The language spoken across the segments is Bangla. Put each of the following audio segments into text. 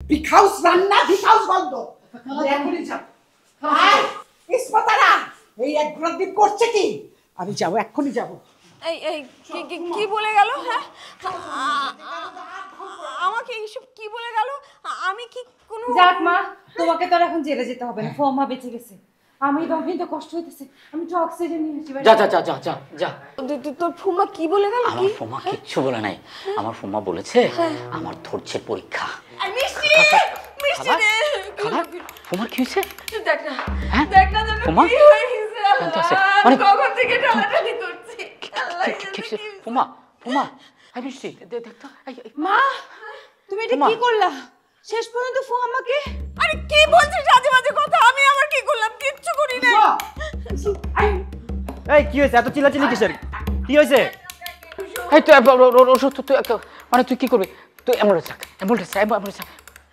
ভিখাউস রান্না ভিখাউস বন্ধ এখনই যাব ইসমাতারা এই এক ঘোড়া দিন করছে কি আমি যাব এখনই যাব এই এই কি বলে গেল হ্যাঁ আমাকে এইসব কি বলে গেল আমি কি কোনো যাক মা তোমাকে তো এখন জেলে যেতে হবে না ফর্মা বেঁচে গেছে আমি তো কষ্ট হইতেছে আমি তো অক্সিজেন নিয়ে আসি যা যা যা যা যা যা তোর ফুমা কি বলে গেল আমার ফুমা কিচ্ছু বলে নাই আমার ফুমা বলেছে আমার ধৈর্যের পরীক্ষা মিষ্টি মিষ্টি রে খালা ফুমার কি হয়েছে দেখ না হ্যাঁ দেখ না জানো ফুমা কি হয়ে গেছে আল্লাহ কখন থেকে টানাটানি করছি ফুমা ফুমা আই মিষ্টি দেখ তো মা তুমি এটা কি করলা শেষ পর্যন্ত আমাকে আরে কি বলছিস আজে বাজে কথা আমি আবার কি করলাম কিচ্ছু করি না এই কি হয়েছে এত চিল্লাচিল্লি কিসের কি হয়েছে এই তুই তুই মানে তুই কি করবি তুই অ্যাম্বুলেন্স রাখ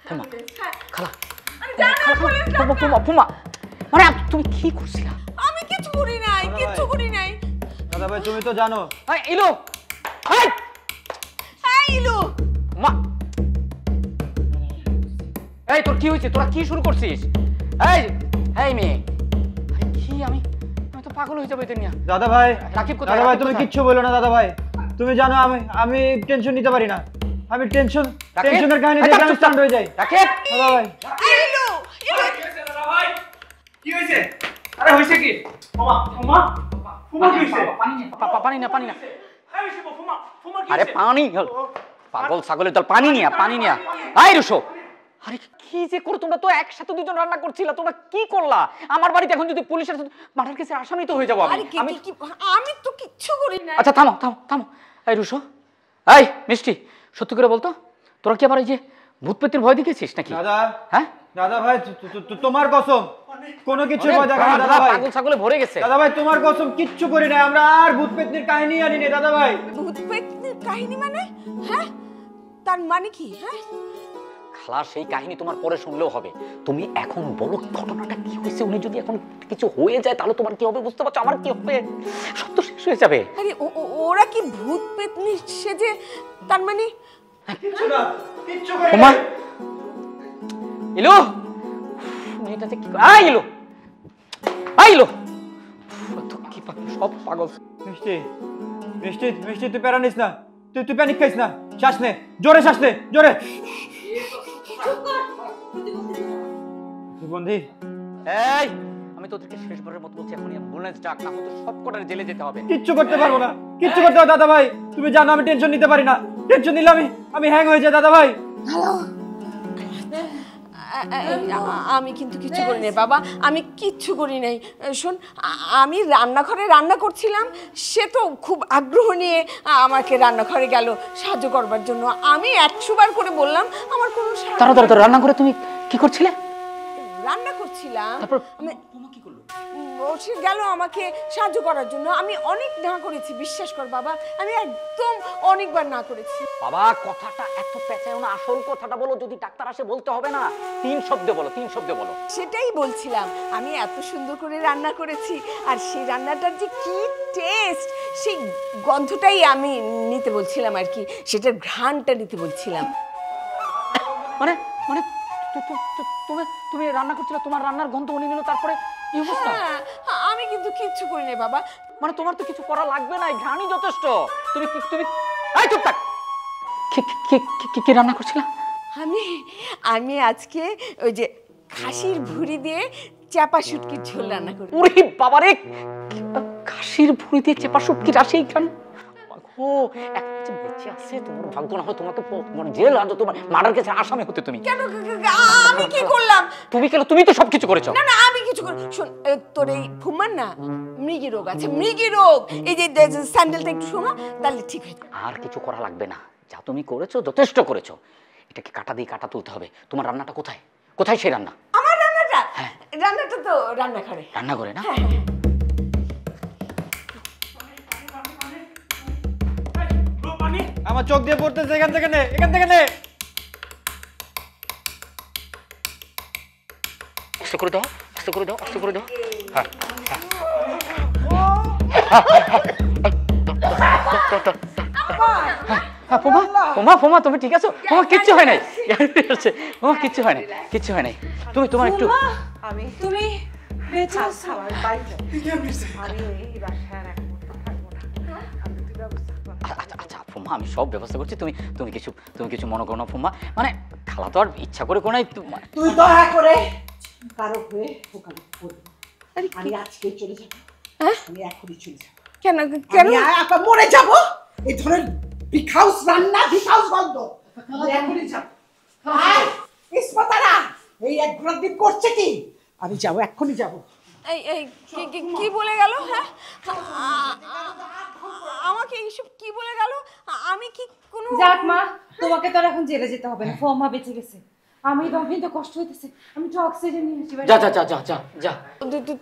ফুমা খালা ফুমা ফুমা মানে তুমি কি করছিলা আমি কিছু করি নাই দাদা ভাই তুমি তো জানো এই ইলো এই ইলো মা এই তোর কি হয়েছে তোরা কি শুরু করছিস এই এই মেয়ে কি আমি তো পাগল হয়ে যাবো এটা নিয়ে দাদা ভাই রাকিব কোথায় দাদা ভাই তুমি কিচ্ছু বলো না দাদা ভাই তুমি জানো আমি টেনশন নিতে পারি না আমি টেনশনের কাহিনী দেখে আমি স্টান্ড হয়ে যাই রাকিব দাদা ভাই ইলো দাদা ভাই কি হয়েছে আরে হইছে কি ফুমা কি হইছে পানি না এই ফুমা কি আরে পানি পাগল ছাগলের দল পানি নিয়া আই রুশো আরে কি যে করো তোমরা তো একসাথে দুজন রান্না করছিলা তোমরা কি করলা আমার বাড়িতে এখন যদি পুলিশের মার্ডার কেসে আসামি তো হয়ে যাবো আমি তো কিচ্ছু করি না আচ্ছা থামো এই রুশো এই মিষ্টি সত্যি করে বলতো তোরা কি আবার এই যে ভূতপেত্তির ভয় দেখেছিস নাকি দাদা হ্যাঁ দাদা ভাই তোমার কসম কোনো কিছু ভয় দেখা না দাদা ভাই পাগল ছাগলে ভরে গেছে দাদা ভাই তোমার কসম কিচ্ছু করি না আমরা আর ভূত পেত্নির কাহিনী আনি না দাদা ভাই ভূত পেত্নির কাহিনী মানে হ্যাঁ তার মানে কি হ্যাঁ খালা সেই কাহিনী তোমার পরে শুনলেও হবে তুমি এখন বলো ঘটনাটা কি হয়েছে উনি যদি এখন কিছু হয়ে যায় তাহলে তোমার কি হবে বুঝতে পারছো আমার কি হবে সব তো শেষ হয়ে যাবে আরে ওরা কি ভূত পেত্নি সেজে তার মানে কিচ্ছু না কিচ্ছু করি ওমা ইলো মেয়েটা যে কি আইলো তো কি সব পাগল মিষ্টি তুই প্যারা নিস না তুই প্যানিক খাইস না শ্বাস নে জোরে বন্ধি এই আমি তোদেরকে শেষবারের মতো বলছি এখন অ্যাম্বুলেন্স ডাক না হলে সব কটার জেলে যেতে হবে কিচ্ছু করতে পারবো না কিচ্ছু করতে হবে দাদা ভাই তুমি জানো আমি টেনশন নিতে পারি না টেনশন নিলে আমি হ্যাং হয়ে যাই দাদা ভাই আমি কিন্তু কিছু করি নাই বাবা আমি কিচ্ছু করি নাই শোন আমি রান্নাঘরে রান্না করছিলাম সে তো খুব আগ্রহ নিয়ে আমাকে রান্নাঘরে গেল সাহায্য করবার জন্য আমি 100 বার করে বললাম আমার কোনো তাড়াতাড়ি রান্নাঘরে তুমি কি করছিলে রান্না করছিলাম তারপর ফুমা কি করলো সে গেল আমাকে সাহায্য করার জন্য আমি অনেক না করেছি বিশ্বাস কর বাবা আমি একদম অনেকবার না করেছি বাবা কথাটা এত পেঁচায় না আসল কথাটা বলো যদি ডাক্তার আসে বলতে হবে না 3 শব্দ বলো সেটাই বলছিলাম আমি এত সুন্দর করে রান্না করেছি আর সেই রান্নাটার যে কি টেস্ট সেই গন্ধটাই আমি নিতে বলছিলাম আর কি সেটার ঘ্রাণটা নিতে বলছিলাম মানে তুমি রান্না করছিলে তোমার রান্নার গন্ধ উনি নিল তারপরে এই অবস্থা আমি কিন্তু কিচ্ছু করি না বাবা মানে তোমার তো কিছু করা লাগবে না ঘ্রাণই যথেষ্ট তুমি এই চুপ থাক কি রান্না করছিলা আমি আজকে ওই যে খাসির ভুঁড়ি দিয়ে চাপা শুটকির ঝোল রান্না করি ওরে বাবা রে খাসির ভুঁড়ি দিয়ে চাপা শুটকির আসে ঘ্রাণ ও একটা বেঁচে আছে তোমার ভাগ্য না হয় তোমাকে জেল আজ তোমার মার্ডার কেসে আসামি হতে তুমি কেন আমি কি করলাম তুমি তো সবকিছু করেছো না আমি কিছু করি শোন তোর এই ফুমান না মৃগী রোগ আছে মৃগী রোগ এই যে স্যান্ডেলটা একটু শোনা তাহলে ঠিক হয়ে যাবে আর কিছু করা লাগবে না যা তুমি করেছো যথেষ্ট করেছো এটাকে কাটা দিয়ে কাটা তুলতে হবে তোমার রান্নাটা কোথায় সেই রান্না আমার রান্নাটা তো রান্নাঘরে না আমার চোখ দিয়ে পড়তেছে এখান থেকে নে আস্তে করে দাও হ্যাঁ ফুমা ফুমা ফুমা তুমি ঠিক আছো? ফুমা কিচ্ছু হয় নাই, ফুমা কিচ্ছু হয় নাই, কিচ্ছু হয় নাই। তুমি তোমার একটু তুমি বেঁচে আছো? আচ্ছা আচ্ছা ফুমা, আমি সব ব্যবস্থা করছি, তুমি তুমি কিছু তুমি কিছু মনে করো না ফুমা। মানে খালা তো আর ইচ্ছা করে কোনো নাই। তুই দয়া করে কারো হয়ে ওখানে করবি। আমি আজকে চলে যাবো, আমি এখনই চলে যাবো। কেন কেন? আমি একা মরে যাব। এই ধরনের বিগ হাউস রান্না, বিগ হাউস বন্ধ। আমি এখনই যাবো। আর ইসমাতারা এই এক ঘোড়ার দিন করছে কি? আমি যাবো, এখনই যাবো। এই এই কি বলে গেল? হ্যাঁ, আমাকে এইসব কি বলে গেল? আমি কি কোনো যাক মা, তোমাকে তো আর এখন জেলে যেতে হবে না, ফর্মা বেঁচে গেছে। আমি তো কষ্ট হইতেছে, আমি তো অক্সিজেন নিয়ে আসি। যা যা যা যা যা যা।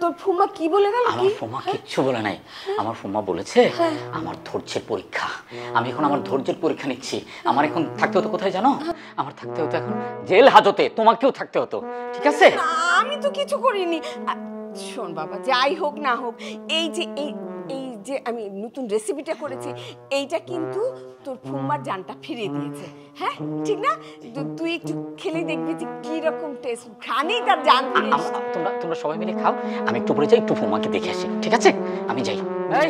তোর ফুমা কি বলে গেল? আমার ফুমা কিচ্ছু বলে নাই। আমার ফুমা বলেছে আমার ধৈর্যের পরীক্ষা, আমি এখন আমার ধৈর্যের পরীক্ষা নিচ্ছি। আমার এখন থাকতে হতো কোথায় জানো? আমার থাকতে হতো এখন জেল হাজতে, তোমাকেও থাকতে হতো, ঠিক আছে? আমি তো কিছু করিনি। শোন বাবা, যাই হোক না হোক, এই যে এই যে আমি নতুন রেসিপিটা করেছি, এইটা কিন্তু তোর ফুম্মার জানটা ফিরিয়ে দিয়েছে। হ্যাঁ ঠিক না? তুই একটু খেলে দেখবি যে কি রকম টেস্ট, খানি তার জান ফিরে এসেছে। তোমরা তোমরা সবাই মিলে খাও, আমি একটু পরে যাই, একটু ফুমাকে দেখে আসি, ঠিক আছে? আমি যাই। এই